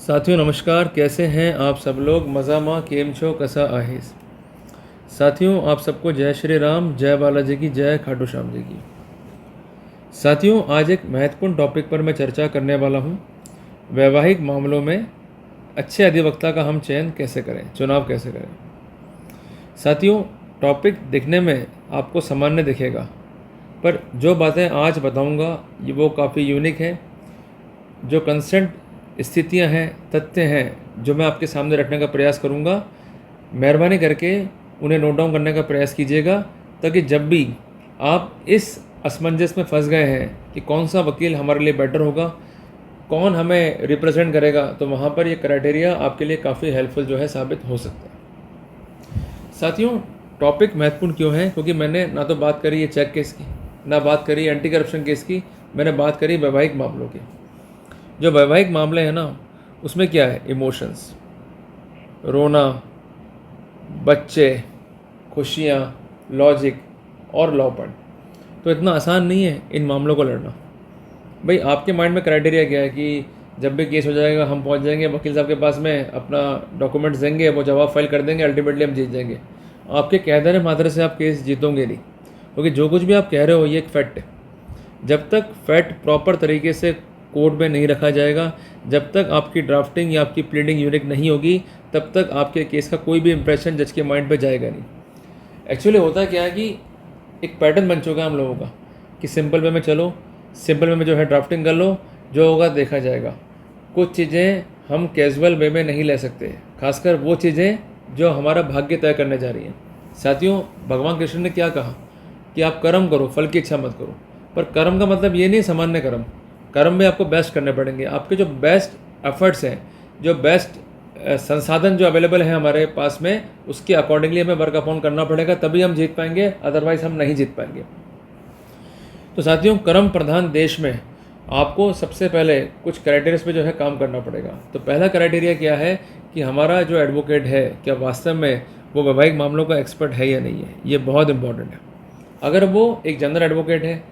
साथियों नमस्कार, कैसे हैं आप सब लोग। मज़ा माँ केम छो कसा आहेस। साथियों आप सबको जय श्री राम, जय बालाजी की, जय खाटू श्याम जी की। साथियों आज एक महत्वपूर्ण टॉपिक पर मैं चर्चा करने वाला हूँ। वैवाहिक मामलों में अच्छे अधिवक्ता का हम चयन कैसे करें, चुनाव कैसे करें। साथियों टॉपिक दिखने में आपको सामान्य दिखेगा, पर जो बातें आज बताऊँगा ये वो काफ़ी यूनिक है। जो कंसेंट स्थितियां हैं, तथ्य हैं, जो मैं आपके सामने रखने का प्रयास करूंगा, मेहरबानी करके उन्हें नोट डाउन करने का प्रयास कीजिएगा, ताकि जब भी आप इस असमंजस में फंस गए हैं कि कौन सा वकील हमारे लिए बेटर होगा, कौन हमें रिप्रेजेंट करेगा, तो वहाँ पर ये क्राइटेरिया आपके लिए काफ़ी हेल्पफुल जो है साबित हो सकता है। साथियों टॉपिक महत्वपूर्ण क्यों है? क्योंकि मैंने ना तो बात करी ये चेक केस की, ना बात करी एंटी करप्शन केस की, मैंने बात करी वैवाहिक मामलों की। जो वैवाहिक मामले हैं ना, उसमें क्या है, इमोशंस, रोना, बच्चे, खुशियाँ, लॉजिक और लॉपन। तो इतना आसान नहीं है इन मामलों को लड़ना। भाई आपके माइंड में क्राइटेरिया क्या है कि जब भी केस हो जाएगा हम पहुंच जाएंगे वकील साहब के पास में, अपना डॉक्यूमेंट्स देंगे, वो जवाब फाइल कर देंगे, अल्टीमेटली हम जीत जाएंगे। आपके कहने मात्र से आप केस जीतोगे नहीं, क्योंकि जो कुछ भी आप कह रहे हो ये एक फैक्ट है। जब तक फैक्ट प्रॉपर तरीके से कोर्ट में नहीं रखा जाएगा, जब तक आपकी ड्राफ्टिंग या आपकी प्लीडिंग यूनिक नहीं होगी, तब तक आपके केस का कोई भी इंप्रेशन जज के माइंड पे जाएगा नहीं। एक्चुअली होता क्या है कि एक पैटर्न बन चुका है हम लोगों का कि सिंपल वे में चलो, सिंपल वे में जो है ड्राफ्टिंग कर लो, जो होगा देखा जाएगा। कुछ चीज़ें हम कैजुअल वे में नहीं ले सकते, खासकर वो चीज़ें जो हमारा भाग्य तय करने जा रही हैं। साथियों भगवान कृष्ण ने क्या कहा कि आप कर्म करो, फल की इच्छा मत करो। पर कर्म का मतलब ये नहीं सामान्य कर्म। कर्म में आपको बेस्ट करने पड़ेंगे। आपके जो बेस्ट एफर्ट्स हैं, जो बेस्ट संसाधन जो अवेलेबल है हमारे पास में, उसके अकॉर्डिंगली हमें वर्क अपॉन करना पड़ेगा, तभी हम जीत पाएंगे, अदरवाइज हम नहीं जीत पाएंगे। तो साथियों कर्म प्रधान देश में आपको सबसे पहले कुछ क्राइटेरिया पे जो है काम करना पड़ेगा। तो पहला क्राइटेरिया क्या है कि हमारा जो एडवोकेट है क्या वास्तव में वो वैवाहिक मामलों का एक्सपर्ट है या नहीं है। ये बहुत इंपॉर्टेंट है। अगर वो एक जनरल एडवोकेट है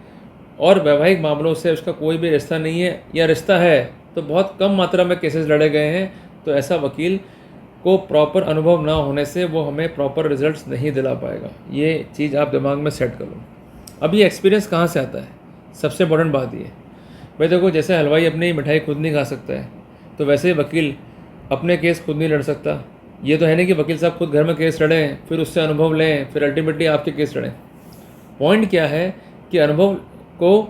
और वैवाहिक मामलों से उसका कोई भी रिश्ता नहीं है, या रिश्ता है तो बहुत कम मात्रा में केसेस लड़े गए हैं, तो ऐसा वकील को प्रॉपर अनुभव ना होने से वो हमें प्रॉपर रिजल्ट्स नहीं दिला पाएगा। ये चीज़ आप दिमाग में सेट कर लो। अब ये एक्सपीरियंस कहाँ से आता है? सबसे इंपॉर्टेंट बात ये भाई देखो, जैसे हलवाई अपनी मिठाई खुद नहीं खा सकता है, तो वैसे ही वकील अपने केस खुद नहीं लड़ सकता। ये तो है नहीं कि वकील साहब खुद घर में केस लड़ें, फिर उससे अनुभव लें, फिर अल्टीमेटली आपके केस लड़ें। पॉइंट क्या है कि अनुभव को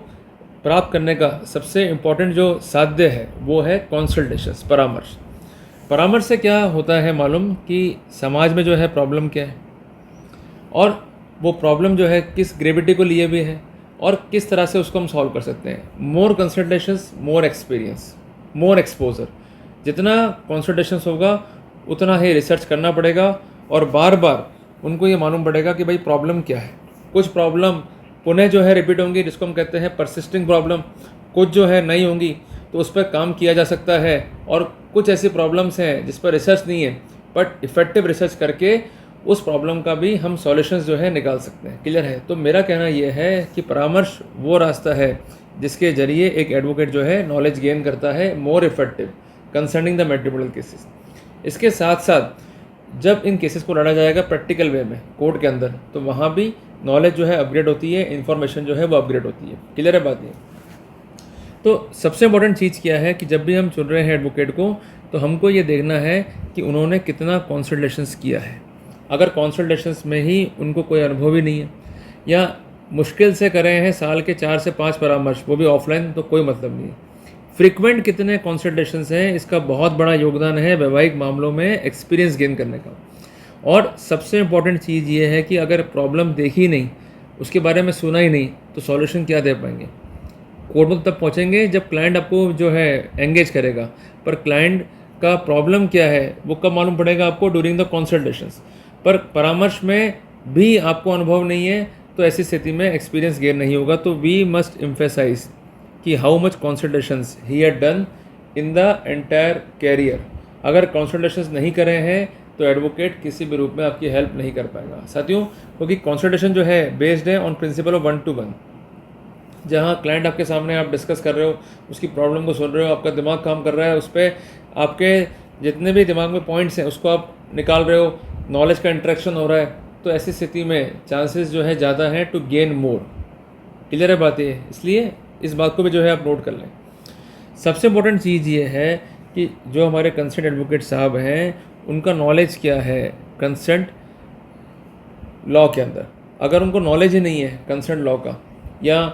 प्राप्त करने का सबसे इम्पॉर्टेंट जो साध्य है वो है कंसल्टेशंस, परामर्श। परामर्श से क्या होता है मालूम कि समाज में जो है प्रॉब्लम क्या है, और वो प्रॉब्लम जो है किस ग्रेविटी को लिए हुए है, और किस तरह से उसको हम सॉल्व कर सकते हैं। More consultations, more experience, more exposure. जितना कंसल्टेशंस होगा उतना ही रिसर्च करना पड़ेगा, और बार बार उनको ये मालूम पड़ेगा कि भाई प्रॉब्लम क्या है। कुछ प्रॉब्लम पुनः जो है रिपीट होंगी, जिसको हम कहते हैं परसिस्टिंग प्रॉब्लम। कुछ जो है नहीं होंगी तो उस पर काम किया जा सकता है, और कुछ ऐसी प्रॉब्लम्स हैं जिस पर रिसर्च नहीं है, बट इफेक्टिव रिसर्च करके उस प्रॉब्लम का भी हम सॉल्यूशंस जो है निकाल सकते हैं। क्लियर है? तो मेरा कहना यह है कि परामर्श वो रास्ता है जिसके जरिए एक एडवोकेट जो है नॉलेज गेन करता है, more effective concerning the matrimonial cases. इसके साथ साथ जब इन केसेस को लड़ा जाएगा प्रैक्टिकल वे में कोर्ट के अंदर, तो वहाँ भी नॉलेज जो है अपग्रेड होती है, इन्फॉर्मेशन जो है वो अपग्रेड होती है। क्लियर है बात ये? तो सबसे इम्पोर्टेंट चीज़ क्या है कि जब भी हम चुन रहे हैं एडवोकेट को, तो हमको ये देखना है कि उन्होंने कितना कंसल्टेशंस किया है। अगर कंसल्टेशंस में ही उनको कोई अनुभव ही नहीं है, या मुश्किल से कर रहे हैं साल के 4 से 5 परामर्श, वो भी ऑफलाइन, तो कोई मतलब नहीं है। फ्रीक्वेंट कितने कंसल्टेशंस हैं, इसका बहुत बड़ा योगदान है वैवाहिक मामलों में एक्सपीरियंस गेन करने का। और सबसे इम्पॉर्टेंट चीज़ ये है कि अगर प्रॉब्लम देखी नहीं, उसके बारे में सुना ही नहीं, तो सॉल्यूशन क्या दे पाएंगे? कोर्ट में तब पहुँचेंगे जब क्लाइंट आपको जो है एंगेज करेगा, पर क्लाइंट का प्रॉब्लम क्या है वो कब मालूम पड़ेगा आपको? During the consultations. पर परामर्श में भी आपको अनुभव नहीं है, तो ऐसी स्थिति में एक्सपीरियंस गेन नहीं होगा। तो वी मस्ट एम्फेसाइज कि how much consultations he had done in the entire career. अगर कंसल्टेशंस नहीं करे हैं तो एडवोकेट किसी भी रूप में आपकी हेल्प नहीं कर पाएगा। साथियों क्योंकि कंसल्टेशन जो है बेस्ड है ऑन प्रिंसिपल ऑफ 1-to-1, जहाँ क्लाइंट आपके सामने आप डिस्कस कर रहे हो, उसकी प्रॉब्लम को सुन रहे हो, आपका दिमाग काम कर रहा है, उस पर आपके जितने भी दिमाग में पॉइंट्स हैं उसको आप निकाल रहे हो, नॉलेज का इंटरेक्शन हो रहा है, तो ऐसी स्थिति में चांसेस जो है ज़्यादा हैं टू गेन मोर। क्लियर है बात ये? इसलिए इस बात को भी जो है आप नोट कर लें। सबसे इम्पोर्टेंट चीज़ ये है कि जो हमारे कंसेंट एडवोकेट साहब हैं उनका नॉलेज क्या है कंसेंट लॉ के अंदर। अगर उनको नॉलेज ही नहीं है कंसेंट लॉ का, या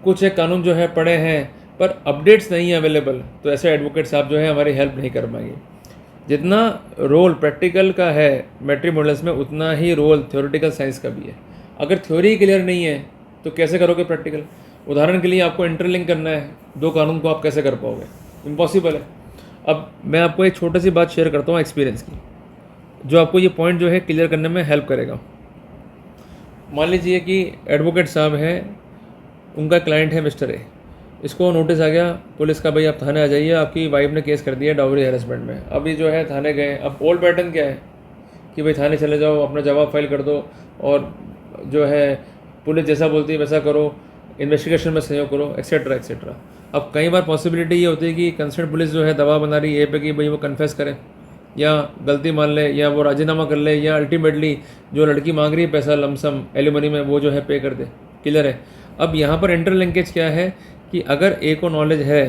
कुछ एक कानून जो है पढ़े हैं पर अपडेट्स नहीं है अवेलेबल, तो ऐसे एडवोकेट साहब जो है हमारी हेल्प नहीं कर पाएंगे। जितना रोल प्रैक्टिकल का है मैट्रिमोनियल्स में, उतना ही रोल थ्योरेटिकल साइंस का भी है। अगर थ्योरी क्लियर नहीं है तो कैसे करोगे प्रैक्टिकल? उदाहरण के लिए आपको इंटरलिंक करना है दो कानून को, आप कैसे कर पाओगे? इम्पॉसिबल है। अब मैं आपको एक छोटी सी बात शेयर करता हूँ एक्सपीरियंस की, जो आपको ये पॉइंट जो है क्लियर करने में हेल्प करेगा। मान लीजिए कि एडवोकेट साहब हैं, उनका क्लाइंट है मिस्टर ए, इसको नोटिस आ गया पुलिस का, भाई आप थाने आ जाइए, आपकी वाइफ ने केस कर दिया डाउरी हैरेसमेंट में। अभी जो है थाने गए। अब ओल्ड पैटर्न क्या है कि भाई थाने चले जाओ, अपना जवाब फाइल कर दो, और जो है पुलिस जैसा बोलती है वैसा करो, इन्वेस्टिगेशन में सहयोग करो, एक्सेट्रा एक्सेट्रा। अब कई बार पॉसिबिलिटी ये होती है कि कंसर्न पुलिस जो है दबाव बना रही है ए पे कि भाई वो कन्फेस करे, या गलती मान ले, या वो राजीनामा कर ले, या अल्टीमेटली जो लड़की मांग रही है पैसा लमसम एलिमनी में वो जो है पे कर दे। क्लियर है? अब यहाँ पर इंटरलिंकेज क्या है कि अगर ए को नॉलेज है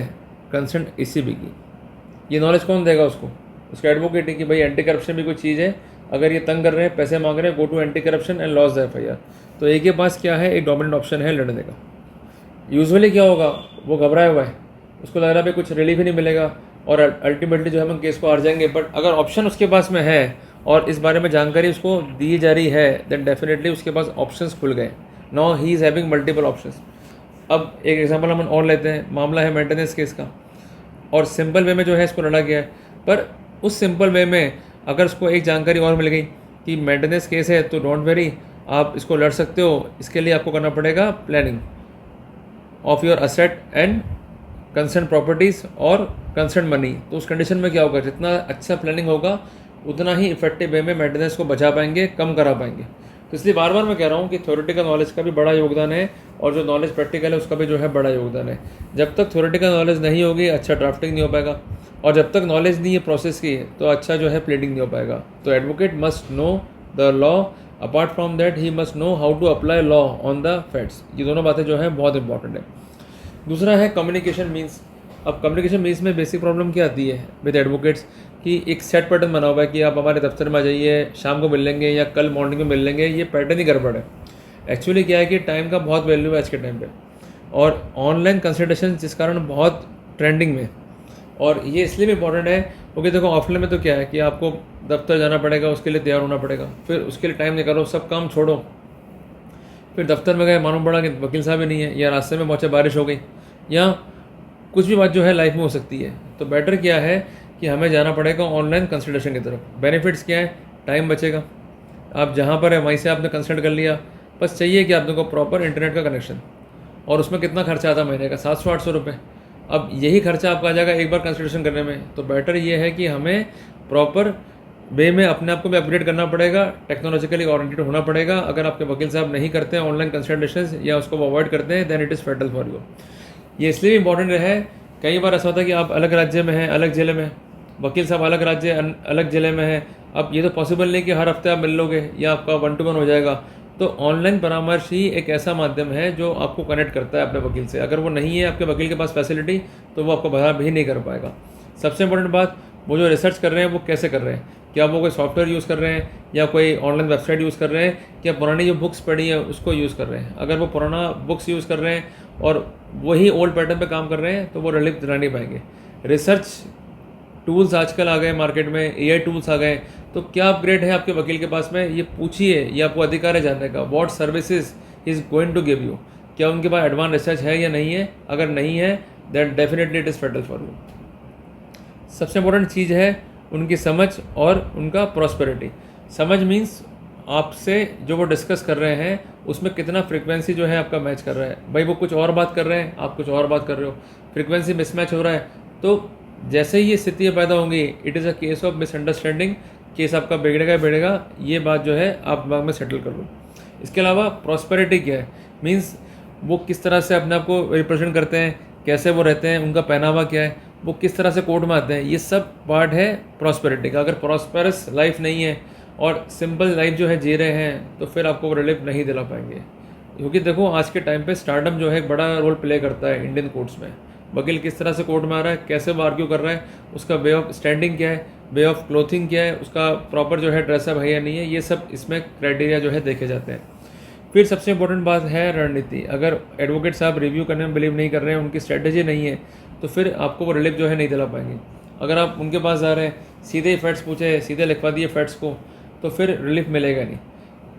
कंसर्न ECB की, ये नॉलेज कौन देगा उसको? उसका एडवोकेट है कि भाई एंटी करप्शन भी कोई चीज़ है, अगर ये तंग कर रहे हैं, पैसे मांग रहे हैं, go to anti corruption and lodge the FIR। तो ए के पास क्या है? एक डोमिनेंट ऑप्शन है लड़ने का। यूजुअली क्या होगा, वो घबराया हुआ है, उसको लग रहा है भाई कुछ रिलीफ ही नहीं मिलेगा और अल्टीमेटली जो है हम केस को हार जाएंगे। बट अगर ऑप्शन उसके पास में है और इस बारे में जानकारी उसको दी जा रही है, देन डेफिनेटली उसके पास ऑप्शंस खुल गए। Now he is having multiple options. अब एक एग्जांपल हम और लेते हैं, मामला है मेंटेनेंस केस का, और सिंपल वे में जो है इसको लड़ा गया है। पर उस सिंपल वे में अगर उसको एक जानकारी और मिल गई कि मेंटेनेंस केस है, तो डोंट वेरी, आप इसको लड़ सकते हो। इसके लिए आपको करना पड़ेगा planning of your asset and concern properties और कंसर्न मनी। तो उस कंडीशन में क्या होगा, जितना अच्छा प्लानिंग होगा उतना ही इफेक्टिव वे में मेंटेनेंस को बचा पाएंगे, कम करा पाएंगे। तो इसलिए बार बार मैं कह रहा हूँ कि थ्योरेटिकल नॉलेज का भी बड़ा योगदान है, और जो नॉलेज प्रैक्टिकल है उसका भी जो है बड़ा योगदान है। जब तक थ्योरेटिकल नॉलेज नहीं होगी, अच्छा ड्राफ्टिंग नहीं हो पाएगा, और जब तक नॉलेज नहीं है प्रोसेस की, तो अच्छा जो है प्लीडिंग नहीं हो पाएगा। तो advocate must know the law, apart from that he must know how to apply law on the facts. ये दोनों बातें जो है बहुत इंपॉर्टेंट है। दूसरा है कम्युनिकेशन मीन्स। अब कम्युनिकेशन मीन्स में बेसिक प्रॉब्लम क्या आती है विद एडवोकेट्स कि एक सेट पैटर्न बना हुआ है कि आप हमारे दफ्तर में आ जाइए, शाम को मिल लेंगे या कल मॉर्निंग में मिल लेंगे। ये पैटर्न ही गड़बड़ है। एक्चुअली क्या है कि टाइम का बहुत वैल्यू है आज के टाइम पे, और ऑनलाइन कंसल्टेशन जिस कारण बहुत ट्रेंडिंग में। और ये इसलिए भी इंपॉर्टेंट है क्योंकि देखो ऑफलाइन में तो क्या है कि आपको दफ्तर जाना पड़ेगा, उसके लिए तैयार होना पड़ेगा, फिर उसके लिए टाइम निकालो, सब काम छोड़ो, फिर दफ्तर में गए, मालूम पड़ा कि वकील साहब ही नहीं है, या रास्ते में पहुँचे बारिश हो गई, या कुछ भी बात जो है लाइफ में हो सकती है। तो बेटर क्या है कि हमें जाना पड़ेगा ऑनलाइन कंसल्टेशन की तरफ। बेनिफिट्स क्या है? टाइम बचेगा, आप जहाँ पर है वहीं से आपने कंसल्ट कर लिया। बस चाहिए कि आपने को प्रॉपर इंटरनेट का कनेक्शन, और उसमें कितना खर्चा आता है महीने का? 700-800 रुपये। अब यही खर्चा आपका आ जाएगा एक बार कंसल्टेशन करने में। तो बेटर ये है कि हमें प्रॉपर वे में अपने आप को भी अपग्रेड करना पड़ेगा, टेक्नोलॉजिकली ओरिएंटेड होना पड़ेगा। अगर आपके वकील साहब नहीं करते हैं ऑनलाइन कंसल्टेशन या उसको अवॉइड करते हैं, then it is fatal for you. ये इसलिए भी इंपॉर्टेंट है, कई बार ऐसा होता है कि आप अलग राज्य में हैं, अलग ज़िले में, वकील साहब अलग राज्य अलग ज़िले में है। अब ये तो पॉसिबल नहीं कि हर हफ्ते आप मिल लोगे या आपका 1 to 1 हो जाएगा। तो ऑनलाइन परामर्श ही एक ऐसा माध्यम है जो आपको कनेक्ट करता है अपने वकील से। अगर वो नहीं है आपके वकील के पास फैसिलिटी, तो वो आपको भला भी नहीं कर पाएगा। सबसे इंपॉर्टेंट बात, वो जो रिसर्च कर रहे हैं वो कैसे कर रहे हैं, क्या वो कोई सॉफ्टवेयर यूज़ कर रहे हैं या कोई ऑनलाइन वेबसाइट यूज़ कर रहे हैं, क्या पुरानी जो बुक्स पढ़ी है उसको यूज़ कर रहे हैं। अगर वो पुराना बुक्स यूज़ कर रहे हैं और वही ओल्ड पैटर्न पे काम कर रहे हैं, तो वो रिलीफ दिला नहीं पाएंगे। रिसर्च टूल्स आजकल आ गए मार्केट में, AI टूल्स आ गए, तो क्या अपग्रेड है आपके वकील के पास में, ये पूछिए, ये आपको अधिकार है जानने का। What services is going to give you, क्या उनके पास एडवांस रिसर्च है या नहीं है। अगर नहीं है, then definitely it is fatal for you. सबसे इंपॉर्टेंट चीज़ है उनकी समझ और उनका प्रॉस्पेरिटी। समझ मीन्स आपसे जो वो डिस्कस कर रहे हैं उसमें कितना फ्रीक्वेंसी जो है आपका मैच कर रहा है। भाई वो कुछ और बात कर रहे हैं, आप कुछ और बात कर रहे हो, फ्रीक्वेंसी मिसमैच हो रहा है। तो जैसे ही ये स्थितियाँ पैदा होंगी, it is a case of misunderstanding, case आपका बिगड़ेगा। ये बात जो है आप दिमाग में सेटल कर लो। इसके अलावा प्रॉस्पेरिटी क्या है, मीन्स वो किस तरह से अपने आप को रिप्रेजेंट करते हैं, कैसे वो रहते हैं, उनका पहनावा क्या है, वो किस तरह से कोर्ट में आते हैं, ये सब पार्ट है प्रॉस्पेरिटी का। अगर प्रॉस्पेरस लाइफ नहीं है और सिंपल लाइफ जो है जी रहे हैं तो फिर आपको रिलीफ नहीं दिला पाएंगे। क्योंकि देखो आज के टाइम पे स्टारडम जो है एक बड़ा रोल प्ले करता है इंडियन कोर्ट्स में। वकील किस तरह से कोर्ट में आ रहा है, कैसे वो आर्ग्यू कर रहा है, उसका वे ऑफ स्टैंडिंग क्या है, वे ऑफ क्लोथिंग क्या है, उसका प्रॉपर जो है ड्रेसअप है या नहीं है, ये सब इसमें क्राइटेरिया जो है देखे जाते हैं। फिर सबसे इंपॉर्टेंट बात है रणनीति। अगर एडवोकेट साहब रिव्यू करने में बिलीव नहीं कर रहे हैं, उनकी स्ट्रेटजी नहीं है, तो फिर आपको वो रिलीफ जो है नहीं दिला पाएंगे। अगर आप उनके पास जा रहे हैं, सीधे ही फैक्ट्स पूछे, सीधे लिखवा दिए फैक्ट्स को, तो फिर रिलीफ मिलेगा नहीं।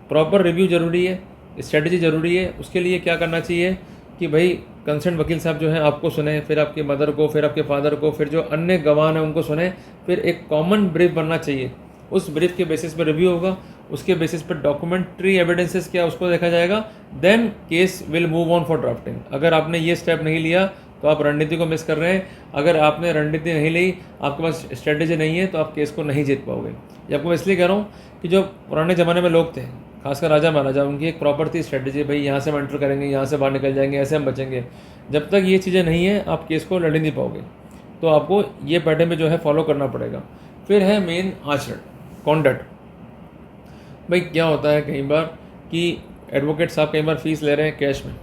प्रॉपर रिव्यू ज़रूरी है, स्ट्रेटजी ज़रूरी है। उसके लिए क्या करना चाहिए कि भाई कंसर्न वकील साहब जो हैं आपको सुने, फिर आपकी मदर को, फिर आपके फादर को, फिर जो अन्य गवाह हैं उनको सुने, फिर एक कॉमन ब्रीफ बनना चाहिए। उस ब्रीफ के बेसिस पर रिव्यू होगा, उसके बेसिस पर डॉक्यूमेंट्री एविडेंसेस क्या उसको देखा जाएगा, then case will move on for drafting. अगर आपने ये स्टेप नहीं लिया तो आप रणनीति को मिस कर रहे हैं। अगर आपने रणनीति नहीं ली, आपके पास स्ट्रेटेजी नहीं है, तो आप केस को नहीं जीत पाओगे। ये आपको इसलिए कह रहा हूँ कि जो पुराने ज़माने में लोग थे, खासकर राजा महाराजा, उनकी एक प्रॉपर थी स्ट्रेटजी, भाई यहाँ से हम एंटर करेंगे, यहाँ से बाहर निकल जाएंगे, ऐसे हम बचेंगे। जब तक ये चीज़ें नहीं है आप केस को लड़ नहीं पाओगे। तो आपको ये पैटर्न में जो है फॉलो करना पड़ेगा। फिर है मेन आचरण, कॉन्डक्ट। भाई क्या होता है कई बार कि एडवोकेट साहब कई बार फीस ले रहे हैं कैश में,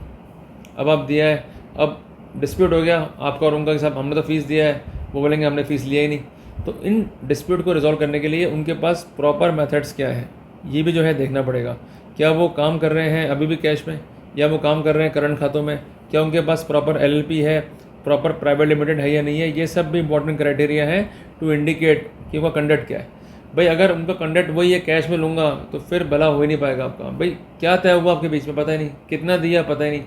अब आप दिया है, अब डिस्प्यूट हो गया आपका और उनका कि साहब हमने तो फीस दिया है, वो बोलेंगे हमने फ़ीस लिया ही नहीं। तो इन डिस्प्यूट को रिजॉल्व करने के लिए उनके पास प्रॉपर मेथड्स क्या है, ये भी जो है देखना पड़ेगा। क्या वो काम कर रहे हैं अभी भी कैश में, या वो काम कर रहे हैं करंट खातों में, क्या उनके पास प्रॉपर LLP है, प्रॉपर प्राइवेट लिमिटेड है या नहीं है। ये सब भी इंपॉर्टेंट क्राइटेरिया है टू इंडिकेट कि उनका कंडक्ट क्या है। भाई अगर उनका कंडक्ट वही है कैश में लूँगा, तो फिर भला हो ही नहीं पाएगा आपका। भाई क्या तय हुआ आपके बीच में पता ही नहीं, कितना दिया पता ही नहीं।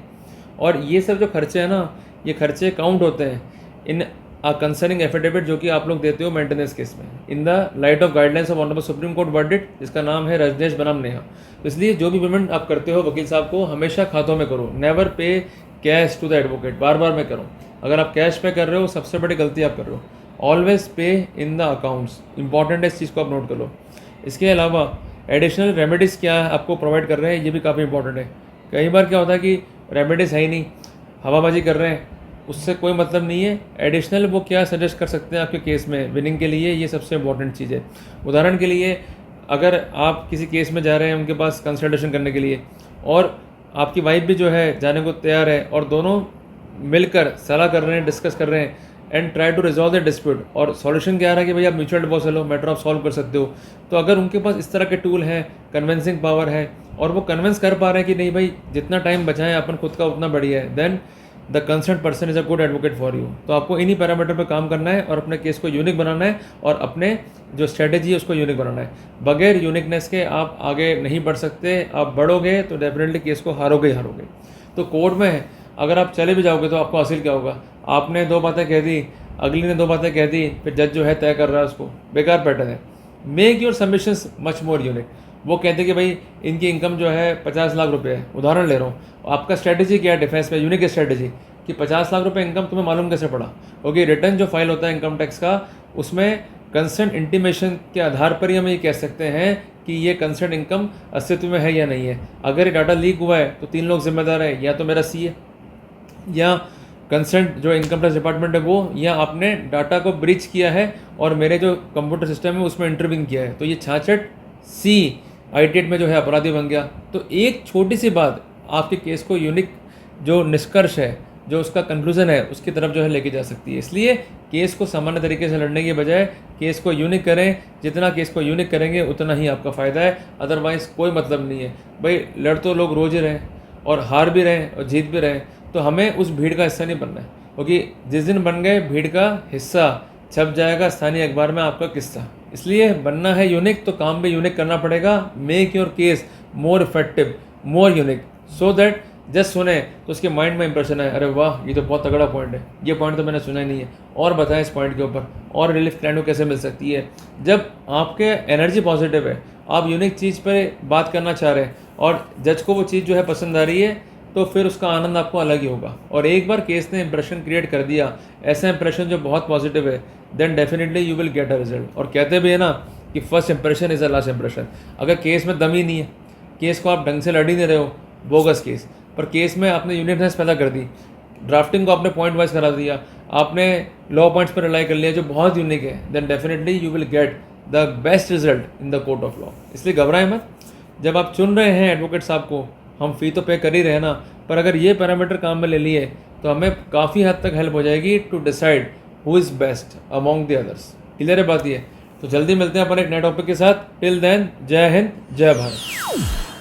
और ये सब जो खर्चे हैं ना, ये खर्चे काउंट होते हैं इन कंसर्निंग एफिडेविट जो कि आप लोग देते हो मेंटेनेंस केस में, in the light of guidelines of honourable supreme court verdict, जिसका नाम है रजनीश बनाम नेहा। तो इसलिए जो भी पेमेंट आप करते हो वकील साहब को, हमेशा खातों में करो, नेवर पे कैश टू द एडवोकेट। बार बार मैं करूँ, अगर आप कैश पे कर रहे हो सबसे बड़ी गलती आप कर रहे हो। ऑलवेज पे इन द अकाउंट्स, इंपॉर्टेंट है, इस चीज़ को आप नोट कर लो। इसके अलावा एडिशनल रेमेडीज़ क्या आपको प्रोवाइड कर रहे हैं, ये भी काफ़ी इंपॉर्टेंट है। कई बार क्या होता है कि रेमेडीज़ है ही नहीं, हवाबाजी कर रहे हैं, उससे कोई मतलब नहीं है। एडिशनल वो क्या सजेस्ट कर सकते हैं आपके केस में विनिंग के लिए, ये सबसे इंपॉर्टेंट चीज़ है। उदाहरण के लिए अगर आप किसी केस में जा रहे हैं उनके पास कंसल्टेशन करने के लिए, और आपकी वाइफ भी जो है जाने को तैयार है, और दोनों मिलकर सलाह कर रहे हैं, डिस्कस कर रहे हैं, and try to resolve the dispute, और सॉल्यूशन क्या आ रहा है कि भाई आप म्यूचुअल डिवोर्स लो, मैटर ऑफ सॉल्व कर सकते हो। तो अगर उनके पास इस तरह के टूल हैं, कन्विंसिंग पावर है, और वो कन्विंस कर पा रहे हैं कि नहीं भाई जितना टाइम बचाएं अपन खुद का उतना बढ़िया है, then the concern person is a good advocate for you. तो आपको इन्हीं पैरामीटर पर काम करना है और अपने केस को यूनिक बनाना है, और अपने जो स्ट्रेटेजी है उसको यूनिक बनाना है। बगैर यूनिकनेस के आप आगे नहीं बढ़ सकते। आप बढ़ोगे तो डेफिनेटली केस को हारोगे ही हारोगे। तो कोर्ट में अगर आप चले भी जाओगे तो आपको हासिल क्या होगा, आपने दो बातें कह दी, अगली ने दो बातें कह दी, फिर जज जो है तय कर रहा है उसको, बेकार पैटर्न है। Make your submissions much more unique. वो कहते हैं कि भाई इनकी इनकम जो है 50 लाख रुपए है, उदाहरण ले रहा हूँ, आपका स्ट्रेटजी क्या है डिफेंस में, यूनिक स्ट्रेटजी कि 50 लाख रुपए इनकम तुम्हें मालूम कैसे पड़ा। ओके, रिटर्न जो फाइल होता है इनकम टैक्स का, उसमें कंसर्न इंटीमेशन के आधार पर ही हम ये कह सकते हैं कि ये कंसर्न इनकम अस्तित्व में है या नहीं है। अगर ये डाटा लीक हुआ है तो 3 लोग जिम्मेदार है, या तो मेरा सी है, या कंसर्न जो इनकम टैक्स डिपार्टमेंट है वो, या आपने डाटा को ब्रीच किया है और मेरे जो कंप्यूटर सिस्टम है उसमें इंटरव्यूइंग किया है। तो ये छाछठ सी IT में जो है अपराधी बन गया। तो एक छोटी सी बात आपके केस को यूनिक जो निष्कर्ष है, जो उसका कंक्लूजन है, उसकी तरफ जो है लेके जा सकती है। इसलिए केस को सामान्य तरीके से लड़ने के बजाय केस को यूनिक करें। जितना केस को यूनिक करेंगे उतना ही आपका फ़ायदा है, अदरवाइज़ कोई मतलब नहीं है। भाई लड़ तो लोग रोज ही रहें, और हार भी रहें और जीत भी रहें, तो हमें उस भीड़ का हिस्सा नहीं बनना है। क्योंकि जिस दिन बन गए भीड़ का हिस्सा, छप जाएगा स्थानीय अखबार में आपका किस्सा। इसलिए बनना है यूनिक तो काम भी यूनिक करना पड़ेगा। Make your case more effective, more unique, so that just सुने तो उसके माइंड में इंप्रेशन है, अरे वाह ये तो बहुत तगड़ा पॉइंट है, ये पॉइंट तो मैंने सुना ही नहीं है, और बताएं इस पॉइंट के ऊपर, और रिलीफ क्लाइंट को कैसे मिल सकती है। जब आपके एनर्जी पॉजिटिव है, आप यूनिक चीज़ पर बात करना चाह रहे हैं, और जज को वो चीज़ जो है पसंद आ रही है, तो फिर उसका आनंद आपको अलग ही होगा। और एक बार केस ने इंप्रेशन क्रिएट कर दिया, ऐसा इंप्रेशन जो बहुत पॉजिटिव है, then definitely you will get a result. और कहते भी है ना कि first impression is a last impression. अगर केस में दम ही नहीं है, केस को आप ढंग से लड़ ही नहीं रहे हो, बोगस केस, पर केस में आपने यूनिकनेस पैदा कर दी, ड्राफ्टिंग को आपने पॉइंट वाइज करा दिया, आपने लॉ पॉइंट्स पर रिलाई कर लिया जो बहुत यूनिक है, then definitely you will get the best result in the court of law. इसलिए घबराएं मत। जब आप चुन रहे हैं एडवोकेट साहब को, हम फ़ी तो पे कर ही रहे हैं ना, पर अगर ये पैरामीटर काम में ले लिए तो हमें काफ़ी हद तक हेल्प हो जाएगी to decide who is best among the others. Clear है बात ये? तो जल्दी मिलते हैं अपन एक नए टॉपिक के साथ। टिल देन, जय हिंद, जय भारत।